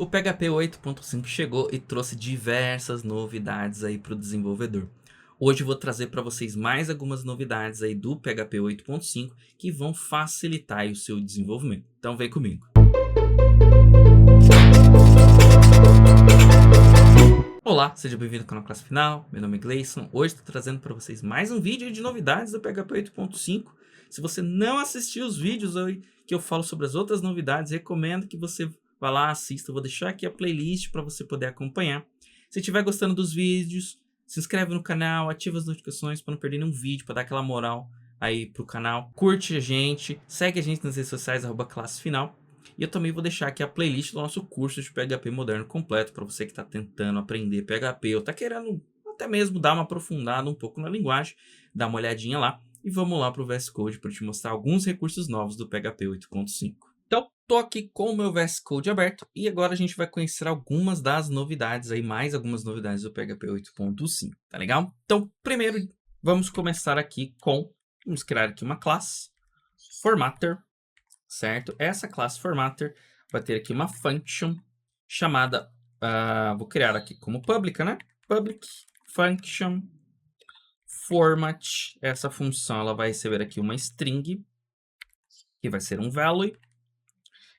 O PHP 8.5 chegou e trouxe diversas novidades aí para o desenvolvedor. Hoje eu vou trazer para vocês mais algumas novidades aí do PHP 8.5 que vão facilitar aí o seu desenvolvimento. Então vem comigo. Olá, seja bem-vindo ao canal Classe Final, meu nome é Gleison. Hoje estou trazendo para vocês mais um vídeo de novidades do PHP 8.5. Se você não assistiu os vídeos aí que eu falo sobre as outras novidades, recomendo que você vá lá, assista. Eu vou deixar aqui a playlist para você poder acompanhar. Se estiver gostando dos vídeos, se inscreve no canal, ativa as notificações para não perder nenhum vídeo, para dar aquela moral aí pro canal. Curte a gente, segue a gente nas redes sociais, @classefinal. E eu também vou deixar aqui a playlist do nosso curso de PHP moderno completo para você que está tentando aprender PHP ou está querendo até mesmo dar uma aprofundada um pouco na linguagem. Dá uma olhadinha lá e vamos lá para o VS Code para te mostrar alguns recursos novos do PHP 8.5. Então, tô aqui com o meu VS Code aberto e agora a gente vai conhecer algumas das novidades aí, mais algumas novidades do PHP 8.5, tá legal? Então, primeiro vamos começar aqui vamos criar aqui uma classe formatter, certo? Essa classe formatter vai ter aqui uma function chamada, vou criar aqui como pública, né? Public function format. Essa função ela vai receber aqui uma string, que vai ser um value.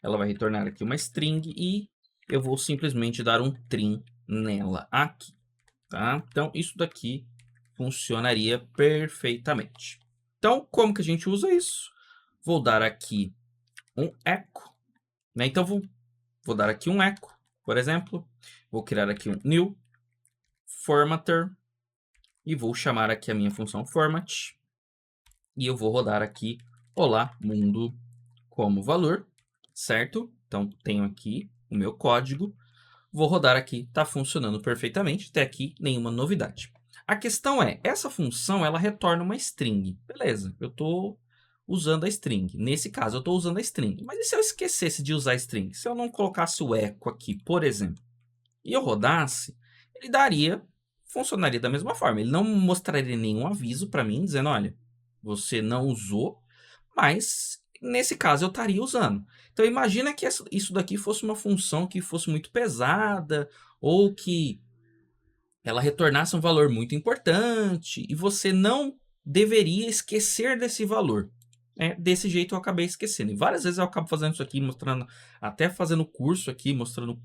Ela vai retornar aqui uma string e eu vou simplesmente dar um trim nela aqui, tá? Então, isso daqui funcionaria perfeitamente. Então, como que a gente usa isso? Vou dar aqui um echo, né? Então, vou dar aqui um echo, por exemplo. Vou criar aqui um new formatter e vou chamar aqui a minha função format. E eu vou rodar aqui olá mundo como valor, certo? Então, tenho aqui o meu código. Vou rodar aqui, está funcionando perfeitamente. Até aqui, nenhuma novidade. A questão é, essa função ela retorna uma string. Beleza, eu estou usando a string. Nesse caso, eu estou usando a string. Mas e se eu esquecesse de usar a string? Se eu não colocasse o echo aqui, por exemplo, e eu rodasse, ele funcionaria da mesma forma. Ele não mostraria nenhum aviso para mim, dizendo, olha, você não usou, mas nesse caso eu estaria usando. Então imagina que isso daqui fosse uma função que fosse muito pesada, ou que ela retornasse um valor muito importante, e você não deveria esquecer desse valor. Desse jeito eu acabei esquecendo. E várias vezes eu acabo fazendo isso aqui, mostrando, até fazendo curso aqui, mostrando,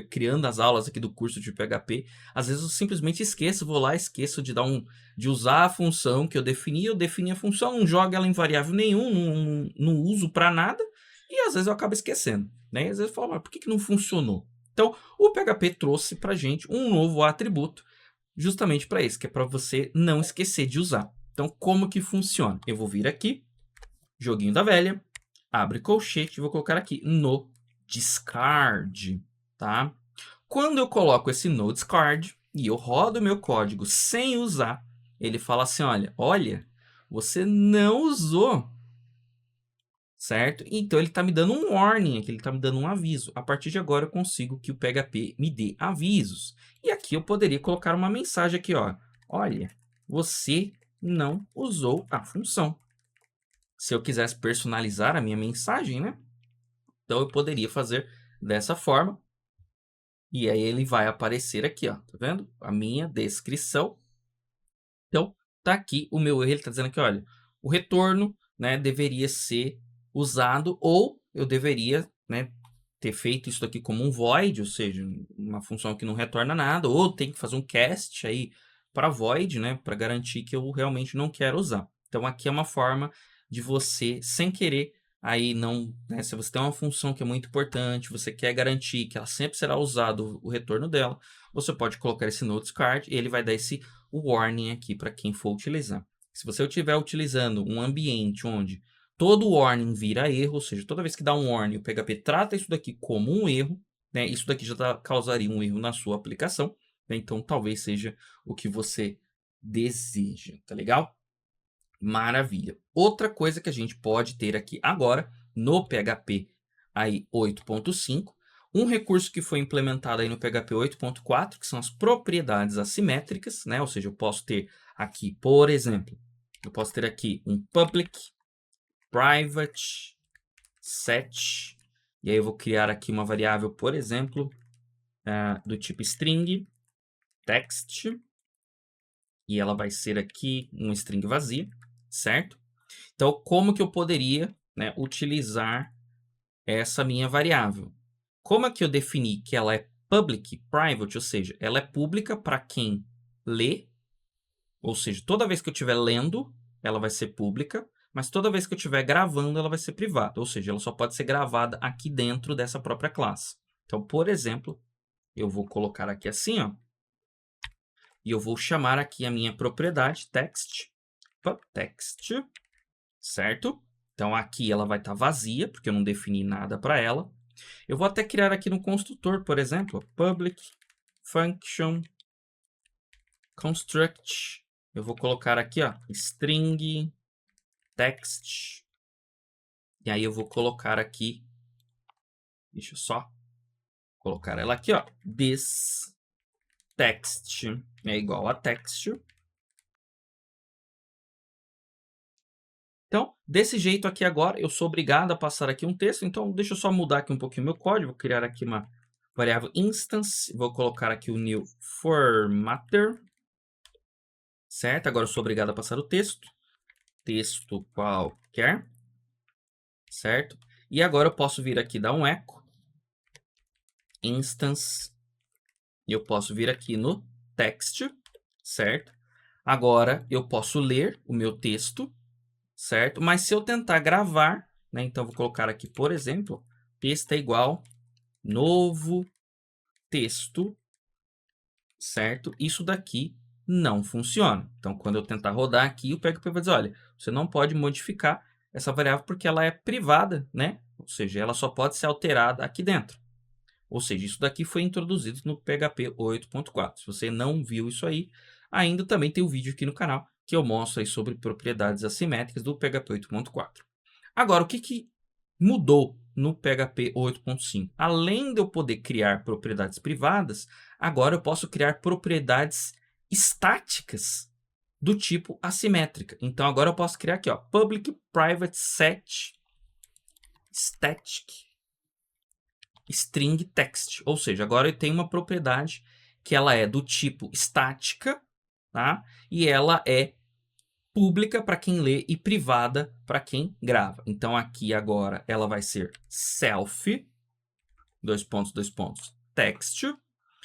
criando as aulas aqui do curso de PHP. Às vezes eu simplesmente esqueço, vou lá, esqueço de usar a função que eu defini a função, não jogo ela em variável nenhum, não uso para nada, e às vezes eu acabo esquecendo, né? E às vezes eu falo, mas por que não funcionou? Então, o PHP trouxe para gente um novo atributo, justamente para isso, que é para você não esquecer de usar. Então, como que funciona? Eu vou vir aqui, joguinho da velha, abre colchete, vou colocar aqui no discard, tá? Quando eu coloco esse no discard e eu rodo meu código sem usar, ele fala assim, olha, você não usou, certo? Então ele está me dando um warning aqui, ele está me dando um aviso. A partir de agora eu consigo que o PHP me dê avisos. E aqui eu poderia colocar uma mensagem aqui, ó. Olha, você não usou a função. Se eu quisesse personalizar a minha mensagem, né? Então eu poderia fazer dessa forma. E aí ele vai aparecer aqui, ó. Tá vendo? A minha descrição. Então, tá aqui o meu erro. Ele tá dizendo aqui, olha, o retorno, né, deveria ser usado, ou eu deveria, né, ter feito isso aqui como um void, ou seja, uma função que não retorna nada, ou tem que fazer um cast aí para void, né, para garantir que eu realmente não quero usar. Então aqui é uma forma de você, sem querer, aí não, né, se você tem uma função que é muito importante, você quer garantir que ela sempre será usado o retorno dela, você pode colocar esse no discard e ele vai dar esse warning aqui para quem for utilizar. Se você estiver utilizando um ambiente onde todo warning vira erro, ou seja, toda vez que dá um warning, o PHP trata isso daqui como um erro, né? Isso daqui já causaria um erro na sua aplicação, né? Então talvez seja o que você deseja, tá legal? Maravilha. Outra coisa que a gente pode ter aqui agora no PHP aí 8.5, um recurso que foi implementado aí no PHP 8.4, que são as propriedades assimétricas, né? Ou seja, eu posso ter aqui, por exemplo, eu posso ter aqui um public, private, set, e aí eu vou criar aqui uma variável, por exemplo, do tipo string text, e ela vai ser aqui um string vazia, certo? Então, como que eu poderia, né, utilizar essa minha variável? Como é que eu defini que ela é public, private, ou seja, ela é pública para quem lê, ou seja, toda vez que eu estiver lendo, ela vai ser pública, mas toda vez que eu estiver gravando, ela vai ser privada, ou seja, ela só pode ser gravada aqui dentro dessa própria classe. Então, por exemplo, eu vou colocar aqui assim, ó, e eu vou chamar aqui a minha propriedade text, certo? Então, aqui ela vai estar vazia, porque eu não defini nada para ela. Eu vou até criar aqui no construtor, por exemplo, public function construct. Eu vou colocar aqui, ó, string text. E aí eu vou colocar aqui, deixa eu só colocar ela aqui, ó, this text é igual a text. Então, desse jeito aqui agora, eu sou obrigado a passar aqui um texto. Então, deixa eu só mudar aqui um pouquinho meu código. Vou criar aqui uma variável instance. Vou colocar aqui o new formatter. Certo? Agora eu sou obrigado a passar o texto. Texto qualquer. Certo? E agora eu posso vir aqui dar um echo. Instance. E eu posso vir aqui no text. Certo? Agora eu posso ler o meu texto. Certo? Mas se eu tentar gravar, né? Então, vou colocar aqui, por exemplo, texto é igual novo texto, certo? Isso daqui não funciona. Então, quando eu tentar rodar aqui, o PHP vai dizer, olha, você não pode modificar essa variável porque ela é privada, né? Ou seja, ela só pode ser alterada aqui dentro. Ou seja, isso daqui foi introduzido no PHP 8.4. Se você não viu isso aí, ainda também tem um vídeo aqui no canal que eu mostro aí sobre propriedades assimétricas do PHP 8.4. Agora, o que mudou no PHP 8.5? Além de eu poder criar propriedades privadas, agora eu posso criar propriedades estáticas do tipo assimétrica. Então, agora eu posso criar aqui, ó, public private set static string text. Ou seja, agora eu tenho uma propriedade que ela é do tipo estática, tá? E ela é pública para quem lê e privada para quem grava. Então, aqui agora ela vai ser self, text.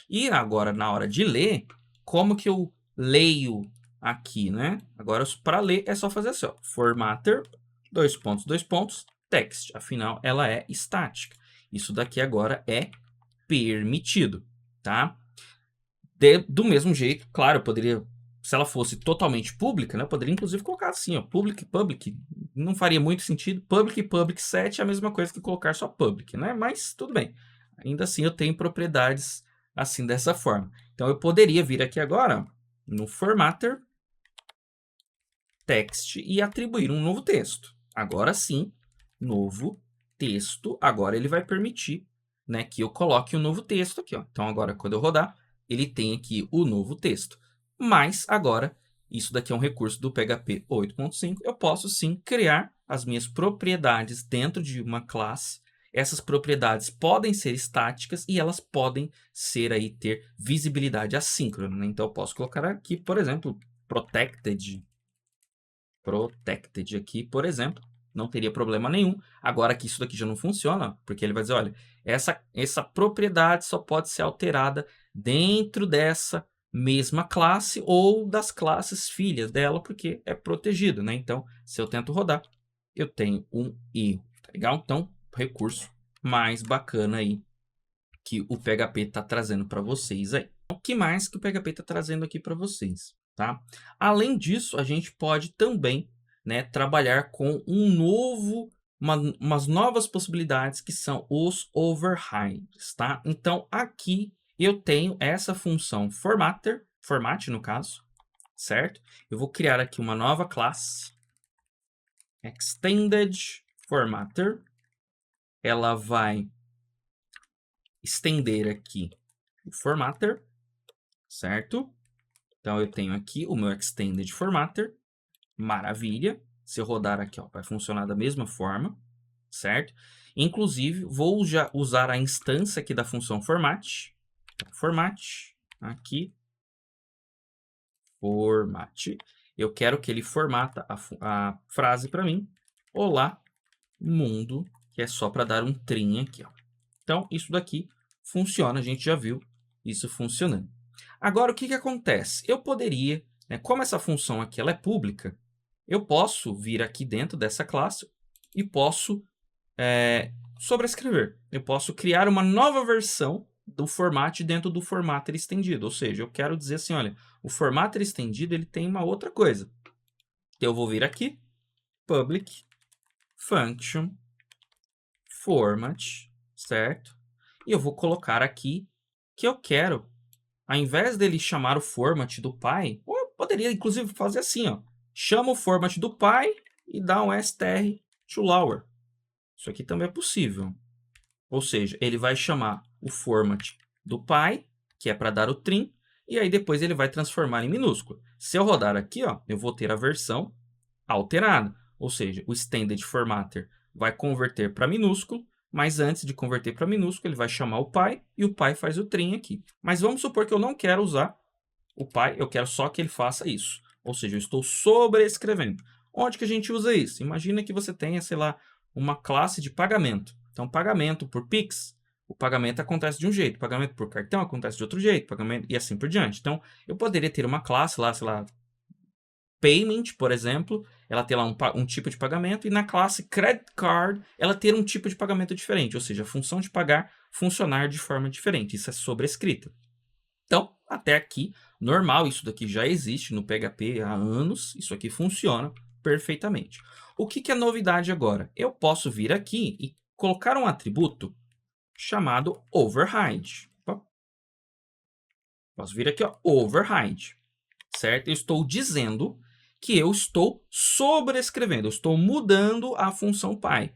E agora, na hora de ler, como que eu leio aqui, né? Agora, para ler, é só fazer assim, ó, formatter, text. Afinal, ela é estática. Isso daqui agora é permitido, tá? Do mesmo jeito, claro, eu poderia, se ela fosse totalmente pública, né, eu poderia inclusive colocar assim, ó, public, não faria muito sentido. Public set é a mesma coisa que colocar só public, né? Mas tudo bem. Ainda assim eu tenho propriedades assim dessa forma. Então eu poderia vir aqui agora no formatter text e atribuir um novo texto. Agora sim, novo texto, agora ele vai permitir, né, que eu coloque um novo texto aqui, ó. Então agora quando eu rodar, ele tem aqui o novo texto. Mas agora, isso daqui é um recurso do PHP 8.5, eu posso sim criar as minhas propriedades dentro de uma classe. Essas propriedades podem ser estáticas e elas podem ser aí ter visibilidade assíncrona, né? Então eu posso colocar aqui, por exemplo, protected aqui, por exemplo, não teria problema nenhum. Agora que isso daqui já não funciona, porque ele vai dizer, olha, essa propriedade só pode ser alterada dentro dessa mesma classe ou das classes filhas dela, porque é protegido, né? Então, se eu tento rodar, eu tenho um erro, tá legal? Então, recurso mais bacana aí que o PHP está trazendo para vocês aí. O que mais que o PHP está trazendo aqui para vocês? Tá? Além disso, a gente pode também, né, trabalhar com umas novas possibilidades que são os overrides. Tá? Então, aqui eu tenho essa função formatter, format no caso, certo? Eu vou criar aqui uma nova classe, extended formatter. Ela vai estender aqui o formatter, certo? Então, eu tenho aqui o meu extended formatter. Maravilha. Se eu rodar aqui, ó, vai funcionar da mesma forma, certo? Inclusive, vou já usar a instância aqui da função format, Format, aqui, format. Eu quero que ele formata a frase para mim. Olá, mundo, que é só para dar um trim aqui, ó. Então, isso daqui funciona, a gente já viu isso funcionando. Agora, o que acontece? Eu poderia, né, como essa função aqui ela é pública, eu posso vir aqui dentro dessa classe e posso sobrescrever. Eu posso criar uma nova versão do format dentro do formatter estendido. Ou seja, eu quero dizer assim, olha, o formatter estendido ele tem uma outra coisa. Eu vou vir aqui, public function format, certo? E eu vou colocar aqui que eu quero, ao invés dele chamar o format do pai, ou eu poderia inclusive fazer assim, ó, chama o format do pai e dá um str to lower. Isso aqui também é possível. Ou seja, ele vai chamar o format do pai, que é para dar o trim, e aí depois ele vai transformar em minúsculo. Se eu rodar aqui, ó, eu vou ter a versão alterada. Ou seja, o extended formatter vai converter para minúsculo, mas antes de converter para minúsculo, ele vai chamar o pai e o pai faz o trim aqui. Mas vamos supor que eu não quero usar o pai, eu quero só que ele faça isso. Ou seja, eu estou sobrescrevendo. Onde que a gente usa isso? Imagina que você tenha, sei lá, uma classe de pagamento. Então, pagamento por Pix, o pagamento acontece de um jeito, pagamento por cartão acontece de outro jeito, pagamento e assim por diante. Então, eu poderia ter uma classe lá, sei lá, payment, por exemplo, ela ter lá um tipo de pagamento, e na classe credit card, ela ter um tipo de pagamento diferente, ou seja, a função de pagar funcionar de forma diferente. Isso é sobrescrita. Então, até aqui, normal, isso daqui já existe no PHP há anos, isso aqui funciona perfeitamente. O que é novidade agora? Eu posso vir aqui e colocar um atributo chamado override. Posso vir aqui, ó, override, certo? Eu estou dizendo que eu estou sobrescrevendo, eu estou mudando a função pi,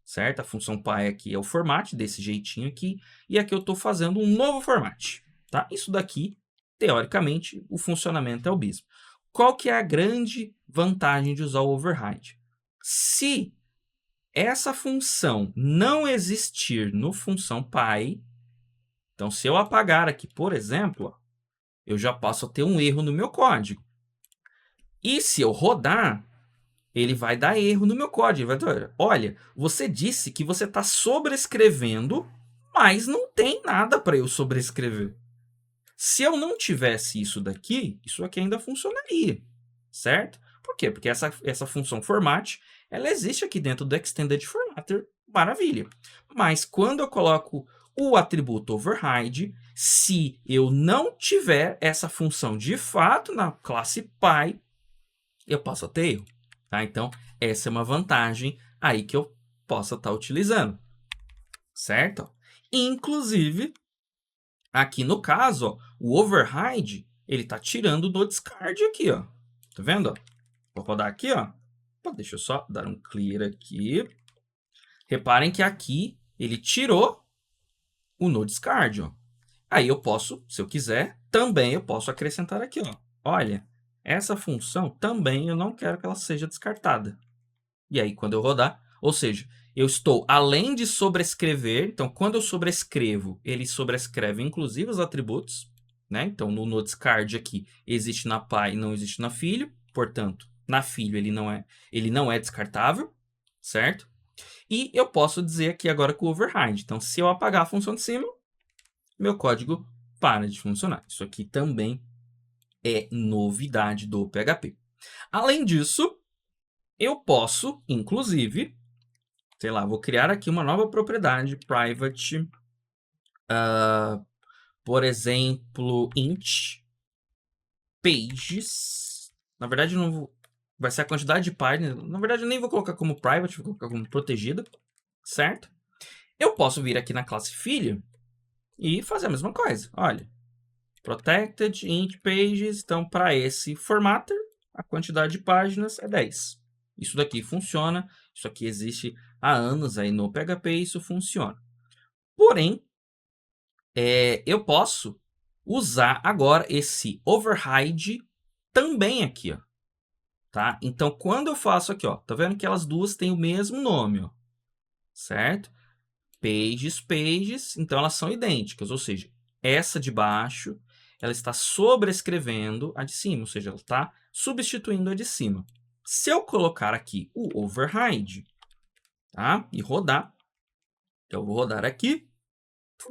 certo? A função pi aqui é o format, desse jeitinho aqui, e aqui eu estou fazendo um novo format, tá? Isso daqui, teoricamente, o funcionamento é o mesmo. Qual que é a grande vantagem de usar o override? Se essa função não existir no função pi, então se eu apagar aqui, por exemplo, ó, eu já passo a ter um erro no meu código. E se eu rodar, ele vai dar erro no meu código. Ele vai dizer, olha, você disse que você está sobrescrevendo, mas não tem nada para eu sobrescrever. Se eu não tivesse isso daqui, isso aqui ainda funcionaria, certo? Por quê? Porque essa função format, ela existe aqui dentro do extended formatter, maravilha. Mas quando eu coloco o atributo override, se eu não tiver essa função de fato na classe pi, eu posso ter erro. Tá? Então, essa é uma vantagem aí que eu possa estar utilizando, certo? Inclusive, aqui no caso, ó, o override, ele está tirando do discard aqui, ó. Tá vendo? Vou rodar aqui, ó. Deixa eu só dar um clear aqui. Reparem que aqui ele tirou o no discard, ó. Aí eu posso, se eu quiser, também eu posso acrescentar aqui, ó. Olha, essa função também eu não quero que ela seja descartada. E aí, quando eu rodar, ou seja, eu estou, além de sobrescrever, então, quando eu sobrescrevo, ele sobrescreve inclusive os atributos, né? Então, no discard aqui, existe na pai e não existe na filho, portanto, na filho ele não é descartável, certo? E eu posso dizer aqui agora com o override. Então, se eu apagar a função de cima, meu código para de funcionar. Isso aqui também é novidade do PHP. Além disso, eu posso, inclusive, sei lá, vou criar aqui uma nova propriedade, private, por exemplo, int pages. Na verdade, não vou, vai ser a quantidade de páginas. Na verdade, eu nem vou colocar como private, vou colocar como protegida, certo? Eu posso vir aqui na classe filho e fazer a mesma coisa. Olha, protected int pages. Então, para esse formatter, a quantidade de páginas é 10. Isso daqui funciona. Isso aqui existe há anos aí no PHP e isso funciona. Porém, eu posso usar agora esse override também aqui, ó. Tá? Então, quando eu faço aqui, ó, tá vendo que elas duas têm o mesmo nome, ó, certo? Pages, pages, então elas são idênticas, ou seja, essa de baixo, ela está sobrescrevendo a de cima, ou seja, ela está substituindo a de cima. Se eu colocar aqui o override, tá? E rodar, então eu vou rodar aqui,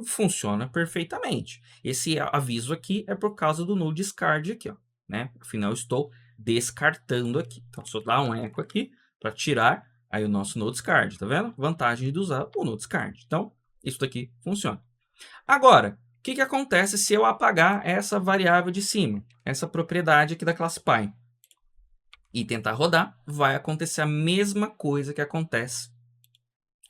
funciona perfeitamente. Esse aviso aqui é por causa do no discard aqui, ó, né? Afinal, eu estou descartando aqui. Então, só dar um eco aqui para tirar aí o nosso no discard, tá vendo? Vantagem de usar o no discard. Então, isso daqui funciona. Agora, o que acontece se eu apagar essa variável de cima, essa propriedade aqui da classe Py? E tentar rodar, vai acontecer a mesma coisa que acontece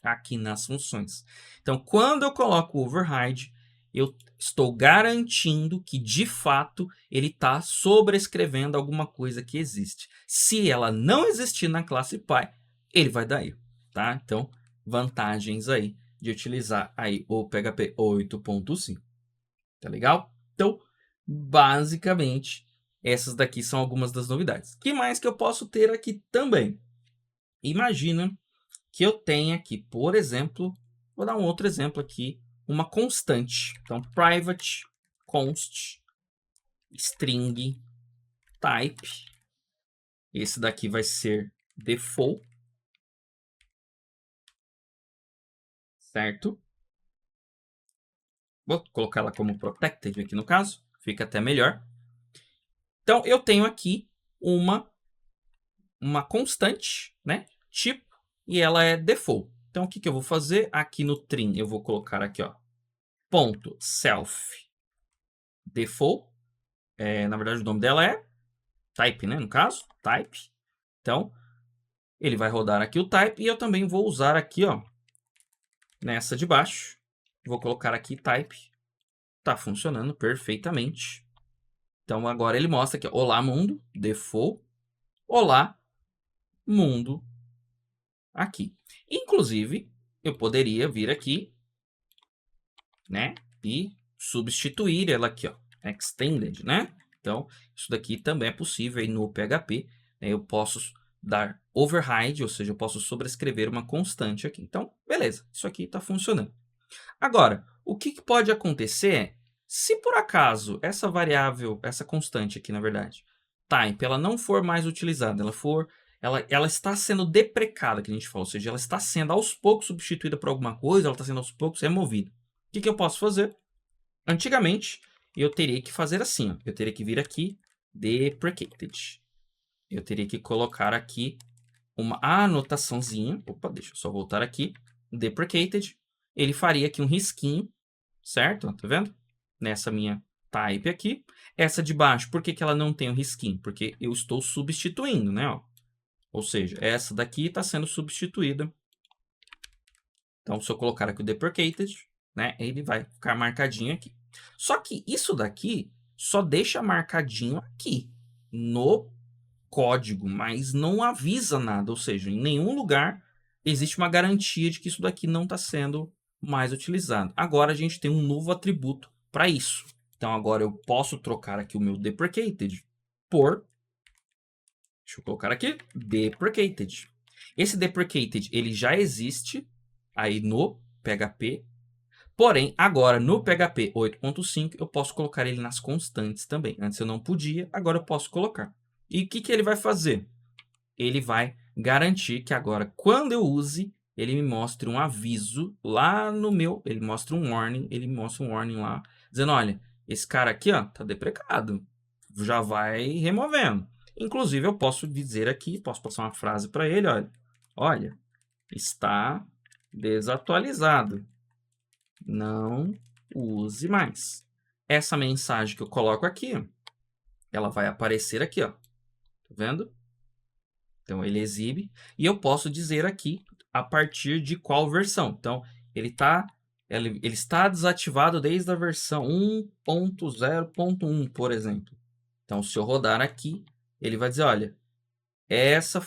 aqui nas funções. Então, quando eu coloco o override, eu estou garantindo que, de fato, ele está sobrescrevendo alguma coisa que existe. Se ela não existir na classe Py, ele vai dar erro, tá? Então, vantagens aí de utilizar aí o PHP 8.5. Tá legal? Então, basicamente, essas daqui são algumas das novidades. O que mais que eu posso ter aqui também? Imagina que eu tenha aqui, por exemplo, vou dar um outro exemplo aqui, uma constante. Então, private const string type. Esse daqui vai ser default. Certo? Vou colocar ela como protected aqui no caso, fica até melhor. Então, eu tenho aqui uma constante, né? Tipo, e ela é default. Então, o que eu vou fazer? Aqui no trim, eu vou colocar aqui, ó, ponto self default. Na verdade, o nome dela é type, né? No caso, type. Então, ele vai rodar aqui o type. E eu também vou usar aqui, ó, nessa de baixo. Vou colocar aqui type. Tá funcionando perfeitamente. Então, agora ele mostra aqui, ó, olá mundo, default. Olá mundo aqui. Inclusive, eu poderia vir aqui, né, e substituir ela aqui, ó, extended, né? Então, isso daqui também é possível aí no PHP, né? Eu posso dar override, ou seja, eu posso sobrescrever uma constante aqui. Então, beleza, isso aqui está funcionando. Agora, o que pode acontecer é, se por acaso essa variável, essa constante aqui, na verdade, type, ela não for mais utilizada, ela está sendo deprecada, que a gente falou, ou seja, ela está sendo aos poucos substituída por alguma coisa, ela está sendo aos poucos removida. O que eu posso fazer? Antigamente, eu teria que fazer assim, ó, eu teria que vir aqui, deprecated. Eu teria que colocar aqui uma anotaçãozinha, opa, deixa eu só voltar aqui, deprecated, ele faria aqui um risquinho, certo? Tá vendo? Nessa minha type aqui. Essa de baixo, por que ela não tem o risquinho? Porque eu estou substituindo, né? Ó. Ou seja, essa daqui está sendo substituída. Então, se eu colocar aqui o deprecated, né, ele vai ficar marcadinho aqui. Só que isso daqui só deixa marcadinho aqui no código, mas não avisa nada. Ou seja, em nenhum lugar existe uma garantia de que isso daqui não está sendo mais utilizado. Agora a gente tem um novo atributo para isso. Então agora eu posso trocar aqui o meu deprecated por, deixa eu colocar aqui, deprecated. Esse deprecated ele já existe aí no PHP, porém agora no PHP 8.5 eu posso colocar ele nas constantes também. Antes eu não podia, agora eu posso colocar. E o que ele vai fazer? Ele vai garantir que agora, quando eu use, ele me mostre um aviso lá no meu, ele mostra um warning lá, dizendo, olha, esse cara aqui, ó, tá deprecado, já vai removendo. Inclusive, eu posso dizer aqui, posso passar uma frase para ele, olha, está desatualizado, não use mais. Essa mensagem que eu coloco aqui, ela vai aparecer aqui, ó, tá vendo? Então, ele exibe. E eu posso dizer aqui a partir de qual versão. Então, ele está desativado desde a versão 1.0.1, por exemplo. Então, se eu rodar aqui, ele vai dizer, olha, essa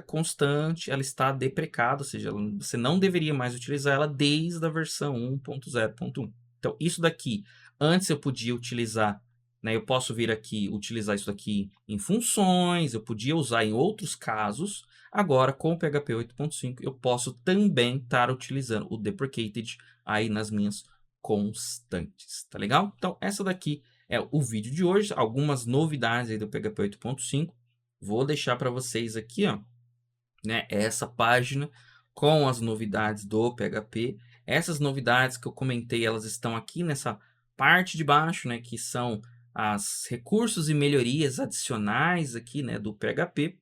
constante ela está deprecada, ou seja, você não deveria mais utilizar ela desde a versão 1.0.1. Então, isso daqui, antes eu podia utilizar, né, eu posso vir aqui utilizar isso daqui em funções, eu podia usar em outros casos. Agora, com o PHP 8.5, eu posso também estar utilizando o deprecated aí nas minhas constantes, tá legal? Então, essa daqui é o vídeo de hoje, algumas novidades aí do PHP 8.5. Vou deixar para vocês aqui, ó, né, essa página com as novidades do PHP. Essas novidades que eu comentei, elas estão aqui nessa parte de baixo, né, que são as recursos e melhorias adicionais aqui, né, do PHP.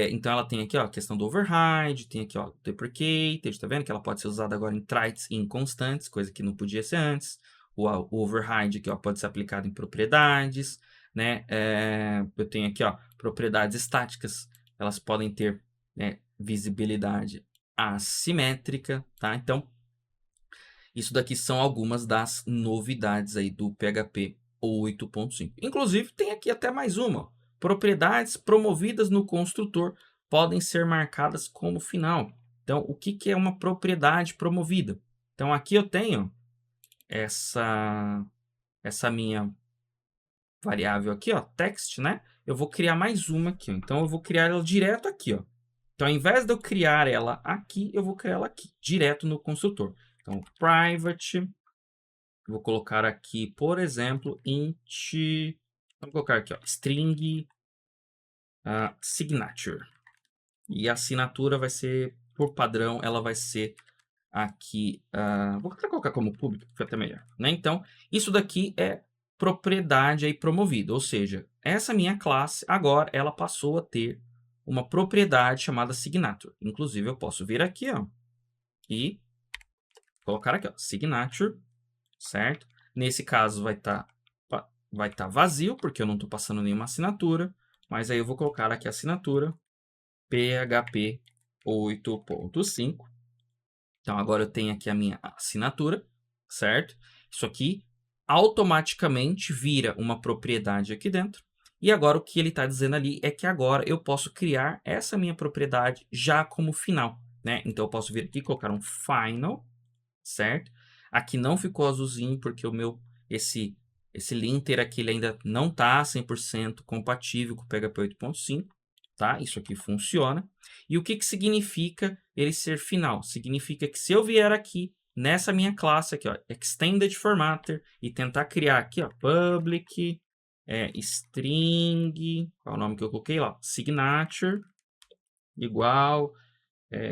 Então ela tem aqui, ó, a questão do override, tem aqui, ó, deprecated, tá vendo que ela pode ser usada agora em traits inconstantes, coisa que não podia ser antes. O override aqui, ó, pode ser aplicado em propriedades, né? Eu tenho aqui, ó, propriedades estáticas, elas podem ter, né, visibilidade assimétrica, tá? Então, isso daqui são algumas das novidades aí do PHP 8.5. Inclusive, tem aqui até mais uma, ó. Propriedades promovidas no construtor podem ser marcadas como final. Então, o que é uma propriedade promovida? Então, aqui eu tenho essa minha variável aqui, ó, text, né? Eu vou criar mais uma aqui, ó. Então, eu vou criar ela direto aqui, ó. Então, ao invés de eu criar ela aqui, eu vou criar ela aqui, direto no construtor. Então, private, vou colocar aqui, por exemplo, int, vamos colocar aqui, ó, string signature. E a assinatura vai ser, por padrão, ela vai ser aqui, vou até colocar como público, que fica até melhor, né? Então, isso daqui é propriedade aí promovida, ou seja, essa minha classe, agora, ela passou a ter uma propriedade chamada signature. Inclusive, eu posso vir aqui, ó, e colocar aqui, ó, signature, certo? Nesse caso, vai estar vazio, porque eu não estou passando nenhuma assinatura, mas aí eu vou colocar aqui a assinatura PHP 8.5. Então, agora eu tenho aqui a minha assinatura, certo? Isso aqui automaticamente vira uma propriedade aqui dentro. E agora o que ele está dizendo ali é que agora eu posso criar essa minha propriedade já como final, né? Então, eu posso vir aqui e colocar um final, certo? Aqui não ficou azulzinho porque o meu, esse linter aqui ele ainda não está 100% compatível com o PHP 8.5. Tá? Isso aqui funciona. E o que significa ele ser final? Significa que se eu vier aqui nessa minha classe aqui, ó, extended formatter, e tentar criar aqui, ó, public string, qual é o nome que eu coloquei lá? Signature igual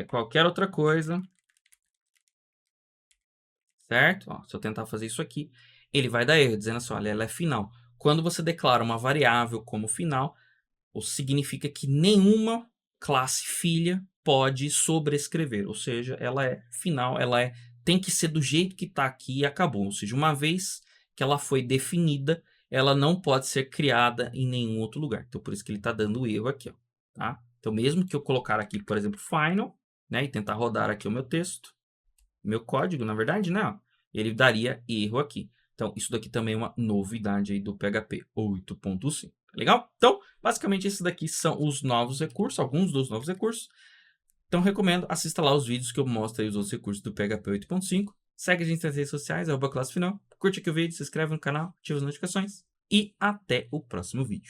qualquer outra coisa, certo? Ó, se eu tentar fazer isso aqui, ele vai dar erro, dizendo assim, olha, ela é final. Quando você declara uma variável como final, ou significa que nenhuma classe filha pode sobrescrever, ou seja, ela é final, tem que ser do jeito que está aqui e acabou. Ou seja, uma vez que ela foi definida, ela não pode ser criada em nenhum outro lugar. Então, por isso que ele está dando erro aqui, ó, tá? Então, mesmo que eu colocar aqui, por exemplo, final, né, e tentar rodar aqui o meu texto, meu código, na verdade, né, ó, ele daria erro aqui. Então, isso daqui também é uma novidade aí do PHP 8.5. Legal? Então, basicamente, esses daqui são os novos recursos, alguns dos novos recursos. Então, recomendo, assista lá os vídeos que eu mostro aí os outros recursos do PHP 8.5. Segue a gente nas redes sociais, @classe final. Curte aqui o vídeo, se inscreve no canal, ativa as notificações. E até o próximo vídeo.